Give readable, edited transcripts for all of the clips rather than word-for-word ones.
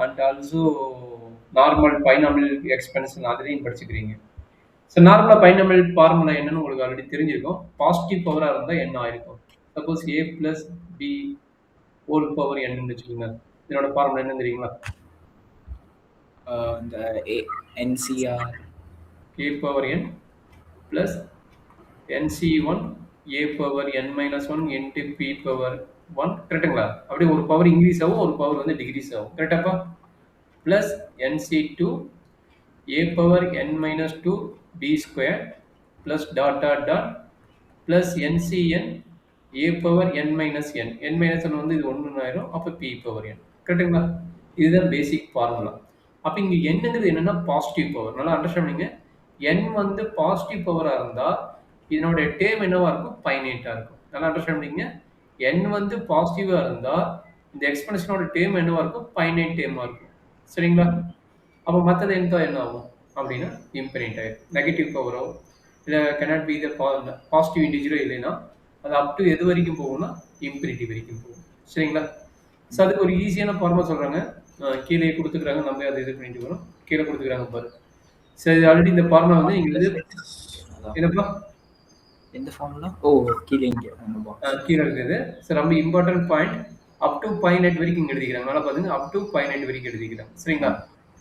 And also normal binomial எக்ஸ்பென்ஷன் அதுலேயும் படிச்சுக்கிறீங்க. So நார்மலாக binomial formula என்னன்னு உங்களுக்கு ஆல்ரெடி தெரிஞ்சிருக்கும். பாசிட்டிவ் பவராக இருந்தால் என்ன ஆயிருக்கும்? சப்போஸ் ஏ பிளஸ் பி ஹோல் பவர் என்னன்னு வச்சுக்கோங்க. இதனோட ஃபார்முலா என்னன்னு தெரியுங்களா? இந்த NCR a power n plus NC1 a power n minus 1 into p power 1 கரெக்டுங்களா? அப்படியே ஒரு பவர் இன்க்ரீஸ் ஆகும், ஒரு பவர் வந்து டிகிரீஸ் ஆகும். கரெக்டாப்பா? Plus NC2 a power n minus 2 b square plus dot dot dot plus NCn a power n minus n. n minus n வந்து இது 1 ஆயிரும். அப்ப p power n. கரெக்டுங்களா? இதுதான் பேசிக் ஃபார்முலா. அப்ப இங்க என்னங்கிறது என்னன்னா பாசிட்டிவ் பவர். நல்லா அண்டர்ஸ்டாண்ட் பண்ணுங்க. n வந்து பாசிட்டிவ் பவரா இருந்தா இதனோட டேர்ம் என்னவா இருக்கும்? ஃபைனைட்டா இருக்கும். நல்லா அண்டர்ஸ்டாண்ட் பண்ணீங்க. n வந்து பாசிட்டிவா இருந்தா இந்த எக்ஸ்பென்ஷனோட டேர்ம் என்னவா இருக்கும்? ஃபைனைட் டேர்மா இருக்கும். சரிங்களா? அப்ப மத்தது என்ன ஆகும் அப்படின்னா இன்ஃபினிட் ஆயிடும். நெகட்டிவ் பவரோ இல்ல cannot be the பாசிட்டிவ் இன்டிஜரோ இல்லைன்னா அது அப் டு எது வரைக்கும் போகும்னா இன்ஃபினிட்டி வரைக்கும் போகும். சரிங்களா? ஸோ அதுக்கு ஒரு ஈஸியான ஃபார்முலா சொல்றாங்க. கீழே கொடுத்துக்கிறாங்க, நம்ம அதை இது பண்ணிட்டு வரோம். கீழே கொடுத்துக்கிறாங்க பாரு. சரி, ஆல்ரெடி இந்த ஃபார்முலா வந்து இங்க இது என்னப்பா எந்த ஃபார்முலா? ஓ கீழே இங்கே கீழே இருக்குது. ஸோ ரொம்ப important point. Up to finite வரைக்கும் இங்கே எழுதிக்கிறாங்க. நல்லா பாருங்க, அப் டு பைனைட் வரைக்கும் எழுதிக்கிறாங்க. சரிங்களா?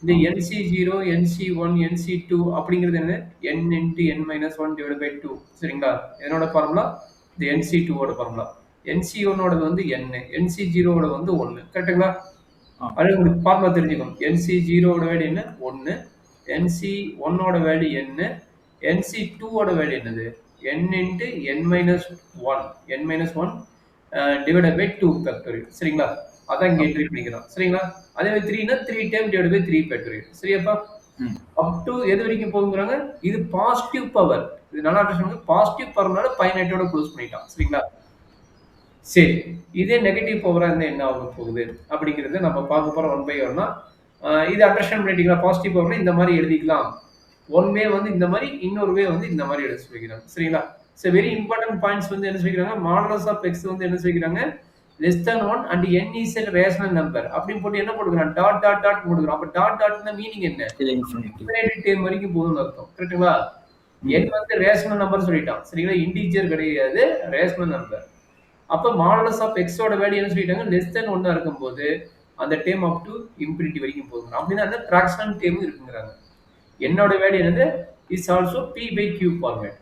இந்த NC0, NC1, NC2 அப்படிங்கிறது என்ன? n into n minus 1 divided by 2. சரிங்களா? என்னோட ஃபார்முலா இந்த NC2 ஓட ஃபார்முலா. NC1 ஓட வந்து n, NC0 ஓட வந்து 1. கரெக்ட்டுங்களா? அது உங்களுக்கு ஃபார்முலா தெரிஞ்சுக்கணும். NC0 ஓட வேல்யூ என்ன? 1. NC1 ஓட வேல்யூ என்ன? NC2 ஓட வேல்யூ என்னது? n into n minus 1. n minus 1 divided by 2 factorial. சரிங்களா? அதான் இங்க என்ட்ரி பண்ணிக்கிறோம். சரிங்களா? அதே மாதிரி 3 னா 3 டைம் டிவைட் பை 3 factorial. சரியாப்பா? அப் டு எது வரைக்கும் போகுங்கிறாங்க? இது பாசிட்டிவ் பவர். இது நல்லா அண்டர்ஸ்டாண்ட். பாசிட்டிவ் பவர்னால ஃபைனைட்டோட க்ளோஸ் பண்ணிட்டான். சரிங்களா? சரி, இதே நெகட்டிவ் பவரா இருந்தா என்ன ஆக போகுது அப்படிங்கறத நம்ம பார்க்க போறோம் ஒன் பை ஒன்னா. இது அண்டர்ஸ்டாண்ட் பண்ணிட்டீங்களா? பாசிட்டிவ் பவர்னா இந்த மாதிரி எழுதிக்கலாம். ஒன் வே வந்து இந்த மாதிரி, இன்னொரு வே வந்து இந்த மாதிரி எழுத சொல்லிக்கிறாங்க. சரிங்களா? ஸோ வெரி இம்பார்ட்டன்ட் பாயிண்ட்ஸ் வந்து என்ன சொல்லிக்கிறாங்க? மாடலஸ் ஆஃப் எக்ஸ் வந்து என்ன சொல்லிக்கிறாங்க? less than 1 and n is a rational number அப்படின்னு போட்டு என்ன போட்டுக்கிறான்? டாட் டாட் டாட் போட்டுக்கிறான். அப்ப டாட் டாட்னா மீனிங் என்ன? இன்ஃபினிட்டி டேர்ம் வரைக்கும் போகும்னு அர்த்தம். கரெக்ட்டுங்களா? n வந்து ரேஷனல் நம்பர் சொல்லிட்டான். சரிங்களா? இன்டிஜர் கிடையாது, ரேஷனல் நம்பர். அப்ப மாடலஸ் ஆஃப் எக்ஸ் ஓட வேல்யூ என்ன சொல்லிட்டாங்க? லெஸ் தென் 1 இருக்கும்போது அந்த டேர்ம் அப் டு இன்ஃபினிட்டி வரைக்கும் போகுது. அப்படின்னா அந்த ஃபிராக்ஷனல் டேர்ம் இருக்குங்கிறாங்க. என்னோட வேல்யூ என்னது? Is also p by q format.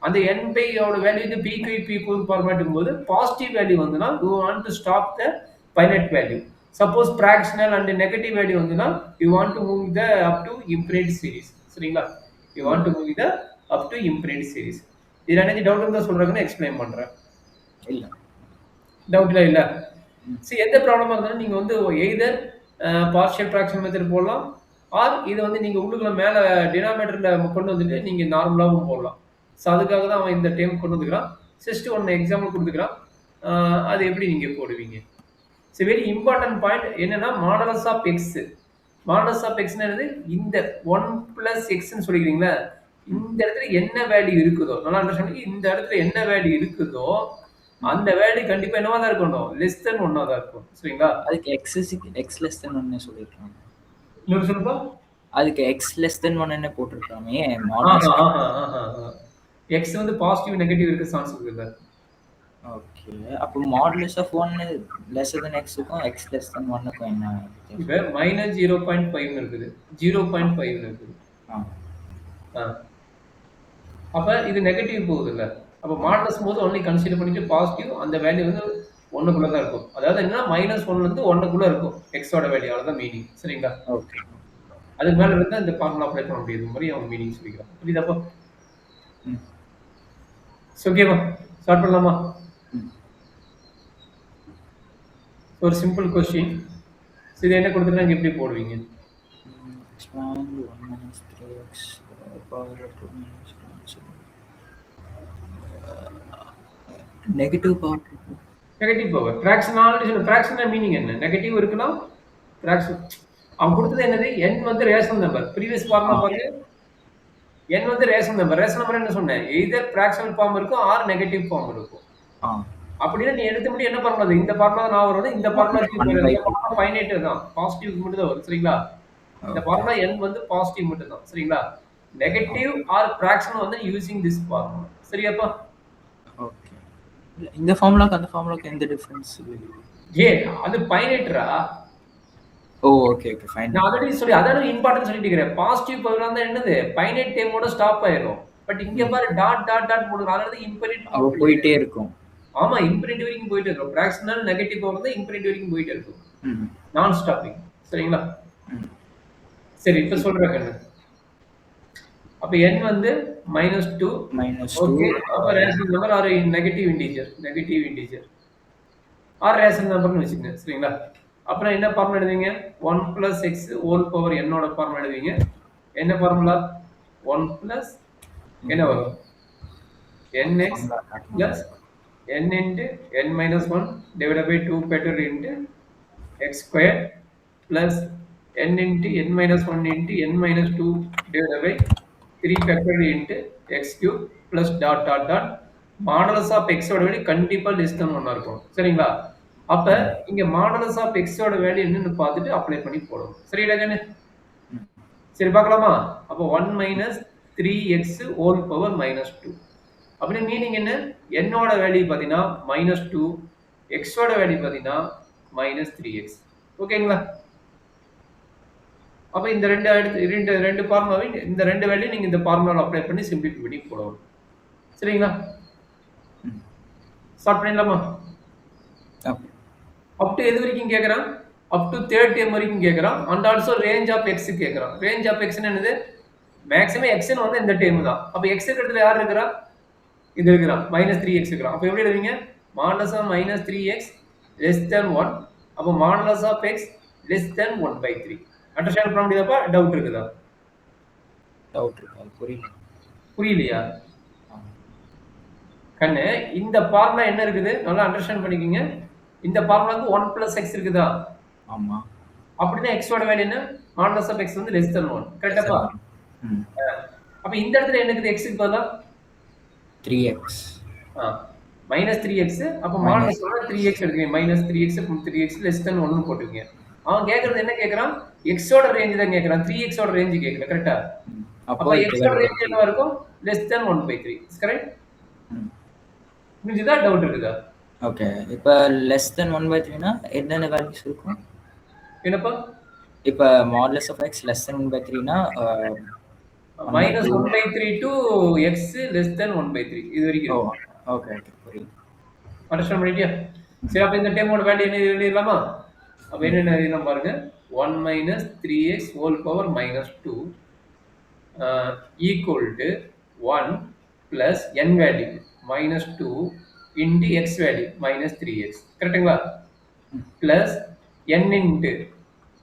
அந்த n by ஓட வேல்யூ இது p by q ஃபார்மேட்டும் போது பாசிட்டிவ் வேல்யூ வந்துனா you want to stop the finite value. Suppose fractional and negative value வந்துனா you want to move the up to infinite series. சரிங்களா? You want to move the up to infinite series. இதுல என்ன doubt இருந்தா சொல்றாங்கன்னு explain பண்றேன். இல்ல டவுட்ல இல்ல. சரி, எந்த ப்ராப்ளமா இருந்தாலும் நீங்க வந்து எய்தர் பார்ஷியல் ஃபிராக்ஷன் மெத்தட் போடலாம், ஆர் இது வந்து நீங்க உள்ளுக்குள்ள மேல டினாமினேட்டர்ல கொண்டு வந்துட்டு நீங்க நார்மலாவும் போடலாம். ஸோ அதுக்காக தான் அவன் இந்த டைம் கொண்டு வந்துக்கிறான். ஜஸ்ட் ஒன்று எக்ஸாம்பிள் கொடுத்துக்கிறான். அது எப்படி நீங்க போடுவீங்க? ஸோ வெரி இம்பார்ட்டன்ட் பாயிண்ட் என்னன்னா modulus of x. Modulus of x என்னது? இந்த 1 பிளஸ் எக்ஸ்ன்னு சொல்லிக்கிறீங்களா? இந்த இடத்துல என்ன வேல்யூ இருக்குதோ, நல்லா அண்டர்ஸ்டாண்ட். இந்த இடத்துல என்ன வேல்யூ இருக்குதோ அந்த வேல்யூ கண்டிப்பா என்னவா தான் இருக்கணும்? லெஸ் தென் 1 தான் இருக்கும். சரிங்களா? அதுக்கு x less than 1 சொல்லிருக்காங்க. இன்னொரு சொல்லுப்பா. அதுக்கு x less than 1 என்ன போட்டுருக்காமே. x வந்து பாசிட்டிவ் நெகட்டிவ் இருக்க சான்ஸ் இருக்குல்ல. ஓகே, அப்ப modulus of 1 lesser than x க்கும் x less than 1 க்கும் என்ன? இப்ப -0.5 ன்னு இருக்குது, 0.5 ன்னு இருக்குது. அப்ப இது நெகட்டிவ் போகுதுல்ல. அப்ப மாடலஸ் போது ஒன்லி கன்சிடர் பண்ணிட்டு பாசிட்டிவ் அந்த வேல்யூ வந்து 1க்குள்ள தான் இருக்கும். அதாவது என்ன -1 இருந்து 1க்குள்ள இருக்கும் x ஓட வேல்யூ. அவ்வளவுதான் மீனிங். சரிங்களா? ஓகே. அதுக்கு மேல இருந்தா இந்த ஃபார்முலா அப்ளை பண்ண முடியாது மாதிரி அவன் மீனிங் சொல்லிக்கிறான். புரியுதாப்பா? ஓகேவா? ஸ்டார்ட் பண்ணலாமா? ஒரு சிம்பிள் கொஸ்டின். இது என்ன கொடுத்துருக்காங்க, எப்படி போடுவீங்க? Negative power. நெகட்டிவ் பவர் ஃபிராக்ஷனாலிட்டி சொல்ல. ஃபிராக்ஷனல் மீனிங் என்ன? நெகட்டிவ் இருக்கலாம், ஃபிராக்ஷன். அவன் கொடுத்தது என்னது? n வந்து ரேஷனல் நம்பர். ப்ரீவியஸ் ஃபார்முலா பாருங்க. n வந்து ரேஷனல் நம்பர். ரேஷனல் நம்பர் என்ன சொன்னேன்? எய்தர் ஃபிராக்ஷனல் ஃபார்ம் இருக்கும் ஆர் நெகட்டிவ் ஃபார்ம் இருக்கும். அப்படின்னா நீ எடுத்த முடியும் என்ன ஃபார்முலா இந்த ஃபார்முலா நான் வரும் இந்த ஃபார்முலா ஒன் பை இந்த ஃபார்முலா ஃபைனைட் தான் பாசிட்டிவ் மட்டும் தான் வரும் சரிங்களா இந்த ஃபார்முலா n வந்து பாசிட்டிவ் மட்டும் தான் சரிங்களா நெகட்டிவ் ஆர் ஃபிராக்ஷன் வந்து யூசிங் திஸ் ஃபார்முலா சரியாப்பா ஓகே இந்த ஃபார்முலாக்கு அந்த ஃபார்முலாக்கு எந்த டிஃபரன்ஸ் ஏ அது ஃபைனைட்ரா ஓ ஓகே ஓகே ஃபைன் நான் ஆல்ரெடி சொல்லி அதான் இம்பார்ட்டன்ட் சொல்லிட்டு இருக்கிறேன் பாசிட்டிவ் பதிலாக தான் என்னது ஃபைனைட் டைமோட ஸ்டாப் ஆயிரும் பட் இங்க பாரு டாட் டாட் டாட் போடுங்க அதாவது இன்ஃபினிட் போயிட்டே இருக்கும் ஆமா இன்ஃபினிட் வரைக்கும் போயிட்டே இருக்கும் ஃபிராக்ஷனல் நெகட்டிவ் பவர் தான் இன்ஃபினிட் வரைக்கும் போயிட்டே இருக்கும் நான் ஸ்டாப்பிங் சரிங்களா சரி இப்ப சொல்றேன் கண்ணு அப்ப n வந்து -2 ஓகே அப்ப rational number or negative integer or rational நம்பர்னு வெச்சுங்க சரிங்களா அப்புறம் என்ன ஃபார்முலா எழுதுவீங்க 1 + x ஹோல் பவர் n ஓட ஃபார்முலா எழுதுவீங்க என்ன ஃபார்முலா 1 + என்ன வரும் nx plus n into n minus 1 divided by 2 factorial into x square plus n into n minus 1 into n minus 2 divided by 3 factorial into x cube plus dot dot dot modulus of x ஓட value கண்டிப்பா less than 1 இருக்கும் சரிங்களா அப்ப இங்க modulus of x ஓட value என்னன்னு பார்த்துட்டு apply பண்ணி போடணும் சரிடா கண்ணு சரி பார்க்கலாமா அப்ப 1 minus 3x whole power minus 2 அப்படி மீனிங் என்ன n ஓட வேல்யூ பாத்தீங்கன்னா -2 x ஓட வேல்யூ பாத்தீங்கன்னா -3x ஓகேங்களா அப்ப இந்த ரெண்டு ஃபார்முலாவை இந்த ரெண்டு வேல்யூ நீங்க இந்த ஃபார்முலால அப்ளை பண்ணி சிம்பிளிஃபை பண்ணி போடணும் சரிங்களா ஸ்டார்ட் பண்ணலாமா அப் டு எது வரைக்கும் கேக்குறான் அப் டு தேர்ட் டேர்ம் வரைக்கும் கேக்குறான் and also range of x கேக்குறான் ரேஞ்ச் ஆஃப் x என்னது மேக்ஸிமம் x ன்னு வந்து இந்த டேர்ம் தான் அப்ப x க்கு அடுத்து யார் இருக்கறா இது இருக்கிறான் -3x இருக்கிறான் அப்ப எப்படி எழுதுவீங்க modulus of -3x less than 1 அப்ப modulus of x less than 1/3 understand பண்ண முடியுதாப்பா டவுட் இருக்குதா டவுட் இருக்கு புரியலையா கண்ணு இந்த ஃபார்முலா என்ன இருக்குது நல்லா அண்டர்ஸ்டாண்ட் பண்ணிக்கங்க இந்த ஃபார்முலாக்கு 1 + x இருக்குதா ஆமா அப்படினா x ஓட வேல்யூ என்ன modulus of x வந்து less than 1 கரெக்டாப்பா அப்ப இந்த இடத்துல என்ன இருக்குது x க்கு பதிலா 3x -3x அப்ப modulus ஓட 3x எடுத்துக்கங்க -3x 3x less than 1 னு போட்டுக்கங்க அவன் கேக்குறது என்ன கேக்குறான் x ஓட ரேஞ்ச் தான் கேக்குறான் 3x ஓட ரேஞ்ச் கேக்கல கரெக்ட்டா அப்ப x ஓட ரேஞ்ச் என்ன இருக்கும் less than 1/3 இஸ் கரெக்ட் புரியுதா டவுட் இருக்குதா ஓகே இப்போ less than 1/3 னா என்னென்ன வேல்யூஸ் இருக்கும் என்னப்பா இப்போ modulus of x less than 1/3 னா -1/3 to x less than 1/3 இது வரைக்கும் ஓகே ஓகே புரியுது அண்டர்ஸ்டாண்ட் பண்ணிட்டியா சரி அப்ப இந்த டேர்மோட வேல்யூ என்ன எழுதலாமா அப்ப என்ன எழுதலாம் பாருங்க 1 - 3x whole power -2 equal to 1 plus n value -2 into x value -3x கரெக்ட்டுங்களா plus n into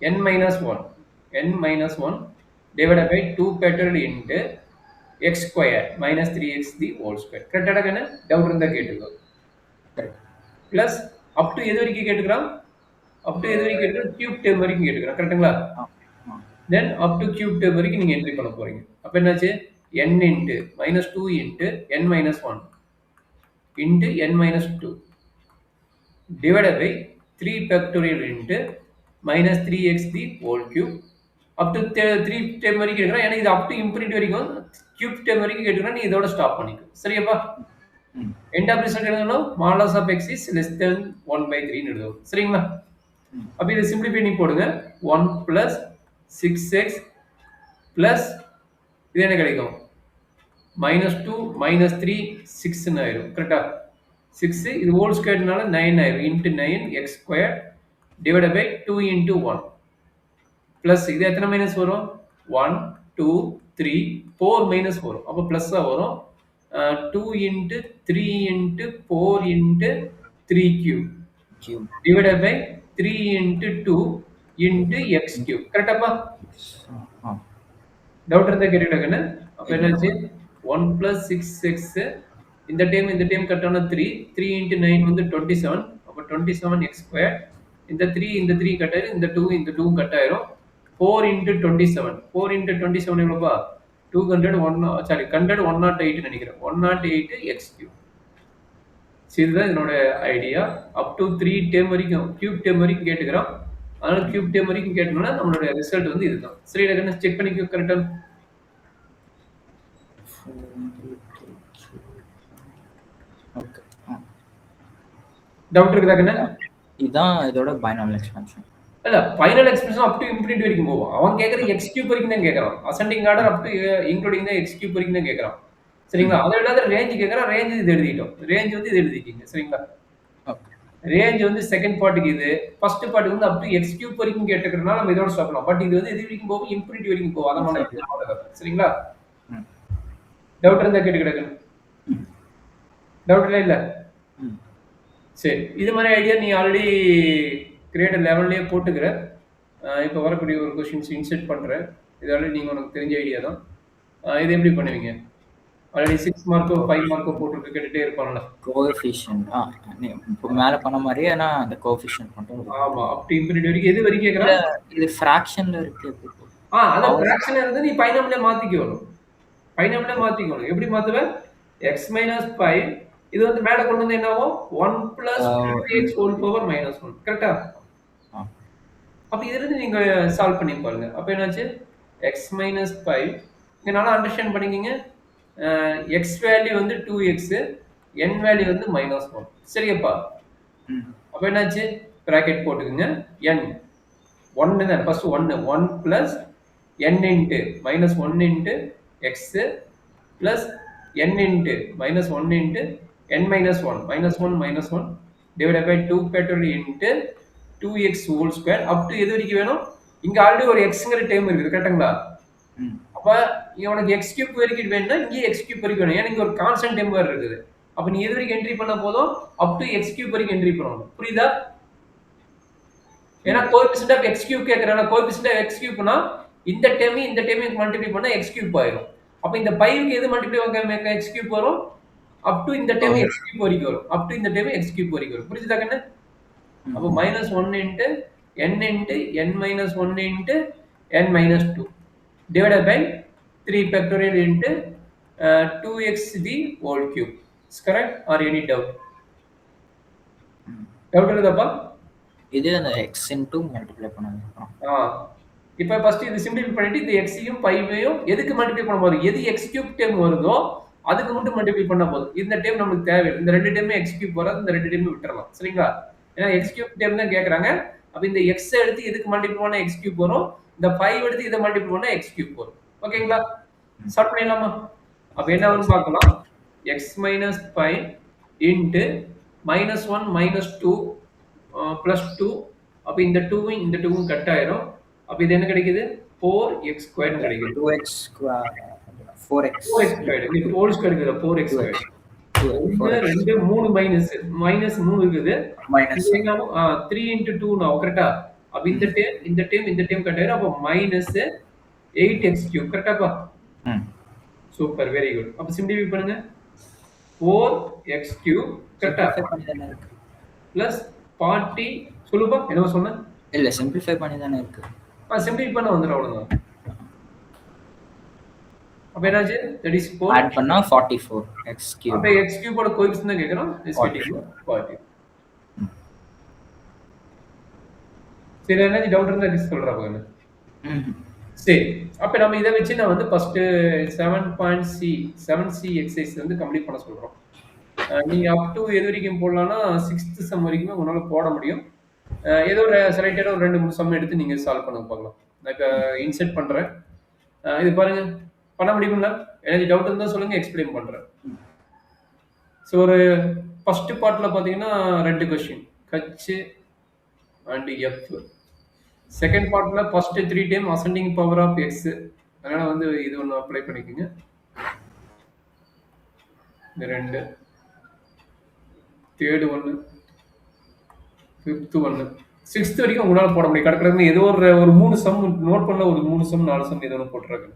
n minus 1 divided by 2 factorial into x square -3x the whole square கரெக்ட்டா கண்ணு டவுட் இருந்தா கேட்டுக்கோ plus up to எது வரைக்கும் கேட்டுக்கறான் up to எது வரைக்கும் கேட்டுக்கறான் cube term வரைக்கும் கேட்டுக்கறான் கரெக்ட்டுங்களா then up to cube term வரைக்கும் நீங்க என்ட்ரி பண்ண போறீங்க அப்ப என்னாச்சு n into -2 into n minus 1 into n minus 2 divided by 3 factorial into -3x the whole cube up to 3 term வரைக்கும் கேக்குறான் எனக்கு இது up to infinity வரைக்கும் cube term வரைக்கும் கேட்டுக்கறான் நீ இதோட ஸ்டாப் பண்ணிக்கோ சரியாப்பா end of result எழுதணும் modulus of x is less than 1/3 ன்னு எழுதணும் சரிங்களா அப்ப இத சிம்பிளிஃபை பண்ணி போடுங்க 1 plus 6x plus இது என்ன கிடைக்கும் -2 -3 6 ன்னு ஆயிடும் கரெக்ட்டா 6 இது ஹோல் ஸ்கொயர்னால 9 ஆயிடும் into 9 x squared divided by 2 into 1 plus இது எத்தனை மைனஸ் வரும் 1 2 3 4 மைனஸ் வரும் அப்ப பிளஸ் வரும் 2 into 3 into 4 into 3 cube divided by 3 into 2 into x cube கரெக்டாப்பா doubt இருந்தா கேட்டுட்டேன் அப்ப என்னாச்சு 1 plus 6x இந்த டைம் கட் ஆன 3 into 9 வந்து 27 அப்ப 27 x square இந்த 3 கட் ஆயிரும் இந்த 2 கட் ஆயிரும் 4 into 27 எவ்வளவுப்பா 200 108 நினைக்கிறேன் 108 x cube இதுதான் என்னோட ஐடியா. அப் டு 3 டேர்ம் வரைக்கும் கியூப் டேர்ம் வரைக்கும் கேட்டுக்கிறான். அதனால கியூப் டேர்ம் வரைக்கும் கேட்டோம்னா நம்மளோட ரிசல்ட் வந்து இதுதான். சரி டக்குன்னு செக் பண்ணிக்கோ கரெக்டா. ஓகே. டவுட் இருக்குதா கண்ணா? இதான் இதோட பைனாமியல் எக்ஸ்பான்ஷன். இல்ல final expression up to infinity வரைக்கும் போகும். அவன் கேட்கறது எக்ஸ் கியூப் வரைக்கும் தான் கேட்கறான். Ascending order up to including தான் எக்ஸ் கியூப் வரைக்கும் தான் கேட்கறான். சரிங்களா? அதை இல்லாத ரேஞ்ச் கேட்கறான். ரேஞ்ச் இது எழுதிட்டோம். ரேஞ்ச் வந்து இது எழுதிக்கிங்க. சரிங்களா? ஓகே. ரேஞ்ச் வந்து செகண்ட் பார்ட்டுக்கு இது, ஃபர்ஸ்ட் பார்ட்டுக்கு வந்து அப் டு எக்ஸ் கியூப் வரைக்கும் கேட்டுக்கிறதுனால நம்ம இதோட ஸ்டாப் பண்ணலாம். பட் இது வந்து இது வரைக்கும் போகும், இன்ஃபினிட்டி வரைக்கும் போகும். அதனால சரிங்களா? டவுட் இருந்தா கேட்டு கிடக்கு. டவுட் இல்ல? சரி. இது மாதிரி ஐடியா நீ ஆல்ரெடி கிரேட் 11லயே போட்டுக்கிற. இப்போ வரக்கூடிய ஒரு கொஸ்டின்ஸ் இன்செர்ட் பண்றேன். இது ஆல்ரெடி நீங்க உனக்கு தெரிஞ்ச ஐடியா தான். இது எப்படி பண்ணுவீங்க? ஆல்ரெடி 6 மார்க்கோ 5 மார்க்கோ போட்டு கேட்டுட்டே இருப்பான்ல. கோஎஃபிஷியன்ட் இப்போ மேல பண்ண மாதிரி ஆனா அந்த கோஎஃபிஷியன்ட் மட்டும். ஆமா. அப் டு இன்ஃபினிட்டி வரைக்கும் எது வரைக்கும் கேக்குறான்? இது ஃபிராக்ஷன்ல இருக்கு. அது ஃபிராக்ஷன்ல இருந்து நீ பைனாமியல்ல மாத்திக்கணும். பைனாமியல்ல மாத்திக்கணும். எப்படி மாத்துவ? x - 5 இது வந்து மேல கொண்டு வந்து என்ன ஆகும்? 1 + x whole power -1. கரெக்ட்டா? அப்ப இதுல இருந்து நீங்க சால்வ் பண்ணி பாருங்க. அப்ப என்னாச்சு? x - 5 இங்க நல்லா அண்டர்ஸ்டாண்ட் பண்ணிக்கங்க. x வேல்யூ வந்து 2x, n வேல்யூ வந்து -1. சரியாப்பா? அப்ப என்னாச்சு? பிராக்கெட் போட்டுக்கங்க. n 1 தான் first 1 1 + n into -1 into x plus n into -1 into n minus 1 -1 divided by 2 factorial into 2x whole square up to எது வரைக்கும் வேணும்? இங்க ஆல்ரெடி ஒரு xங்கிற டேர்ம் இருக்குது கரெக்ட்டுங்களா? அப்ப இங்க உனக்கு x கியூப் வரைக்கும் வேணும்னா இங்க x கியூப் வரைக்கும் வேணும். ஏன்னா இங்க ஒரு கான்ஸ்டன்ட் டேர்ம் வேற இருக்குது. அப்ப நீ எது வரைக்கும் என்ட்ரி பண்ண போதும் அப் டு x கியூப் வரைக்கும் என்ட்ரி பண்ணணும். புரியுதா? ஏன்னா கோஎஃபிஷியன்ட் ஆஃப் x கியூப் கேக்குறானா கோஎஃபிஷியன்ட் ஆஃப் x கியூப்னா இந்த டேர்மையும் மல்டிப்ளை பண்ணா x கியூப் ஆயிடும். அப்ப இந்த 5க்கு எது மல்டிப்ளை பண்ணா x கியூப் வரும்? அப் டு இந்த டேர்ம் x கியூப் வரைக்கும் வரும். அப் டு இந்த டேர்ம் x கியூப் வரைக்கும் வரும். புரியுதா கண்ணு? அப்ப -1 into n into n minus 1 into n minus 2 divided by 3 factorial into 2x the whole cube. Is correct or any doubt? Doubt இருக்குதாப்பா? இது அந்த x into மல்டிப்ளை பண்ணனும். இப்போ ஃபர்ஸ்ட் இது சிம்பிளிஃபை பண்ணிட்டு இந்த x-ஐயும் 5-ஐயும் எதுக்கு மல்டிப்ளை பண்ண போறோம்? எது x கியூப் டேர்ம் வருதோ அதுக்கு மட்டும் மல்டிப்ளை பண்ணா போதும். இந்த டேர்ம் நமக்கு தேவையில்லை. இந்த ரெண்டு டேர்மே x கியூப் வராது. இந்த ரெண்டு டேர்மே விட்டுறலாம். சரிங்களா? ஏன்னா x கியூப் டேர்ம் தான் கேக்குறாங்க. அப்ப இந்த x எடுத்து எதுக்கு மல்டிப்ளை பண்ணா x கியூப் வரும். இந்த 5 எடுத்து இத மல்டிப்ளை பண்ணா x கியூப் வரும். ஓகேங்களா? சால்வ் பண்ணிடலாமா? அப்ப என்ன வரும்னு பார்க்கலாம். x - 5 into -1 - 2 +2 அப்ப இந்த 2வும் இந்த 2வும் கட் ஆயிரும். அப்ப இது என்ன கிடைக்குது? 4x² கிடைக்குது. 2x square 4x squared இது ஹோல் ஸ்கொயர் இருக்குல 4x². 2 3 மைனஸ் -3 இருக்குது. மைனஸ் 3 into 2 now கரெக்ட்டா? அப்ப இந்த டேர்ம் கட் ஆயிரும். அப்ப -8x³ கரெக்ட்டாப்பா? Super very good. அப்ப சிம்பிளிஃபை பண்ணுங்க. 4x³ கரெக்ட்டா? பிளஸ் 40 சொல்லுப்பா என்ன சொன்ன? இல்ல சிம்பிளிஃபை பண்ணி தானே இருக்கு. சிம்பிளிஃபை பண்ண வந்துரும் அவ்வளவுதான். அப்ப என்னாச்சு? தட் இஸ் 4 ஆட் பண்ணா 44 x³. அப்ப x³ ஓட கோஎஃபிஷியன்ட் தான் கேக்குறோம். Is getting 40. சரி என்ன டவுட் இருந்தா டிஸ்கஸ் சொல்றா பாருங்க. சரி அப்ப நம்ம இத வச்சு நான் வந்து ஃபர்ஸ்ட் 7C எக்ஸர்சைஸ் வந்து கம்ப்ளீட் பண்ண சொல்றோம். நீங்க அப் டு எது வரைக்கும் போடலாம்னா 6th சம் வரைக்கும் உங்களால போட முடியும். ஏதோ ஒரு செலக்டடா ஒரு 2 3 சம் எடுத்து நீங்க சால்வ் பண்ண பார்க்கலாம். நான் இப்ப இன்சர்ட் பண்றேன். இது பாருங்க பண்ண முடியுங்களா? எனக்கு டவுட் இருந்தா சொல்லுங்க எக்ஸ்பிளைன் பண்றேன். சோ ஒரு ஃபர்ஸ்ட் பார்ட்ல பாத்தீங்கன்னா 2 question H and F. Second பார்ட்ல first 3 time ascending power of x. அதனால வந்து இது ஒன்னு அப்ளை பண்ணிக்கங்க. இந்த 2 தேர்ட் 1 ஃபிஃப்த் 1 6th வரைக்கும் உங்களால போட முடியும். கடற்கரை ஏதோ ஒரு 3 சம் நோட் பண்ணல ஒரு 3 சம் 4 சம் ஏதோ போட்டுறாங்க.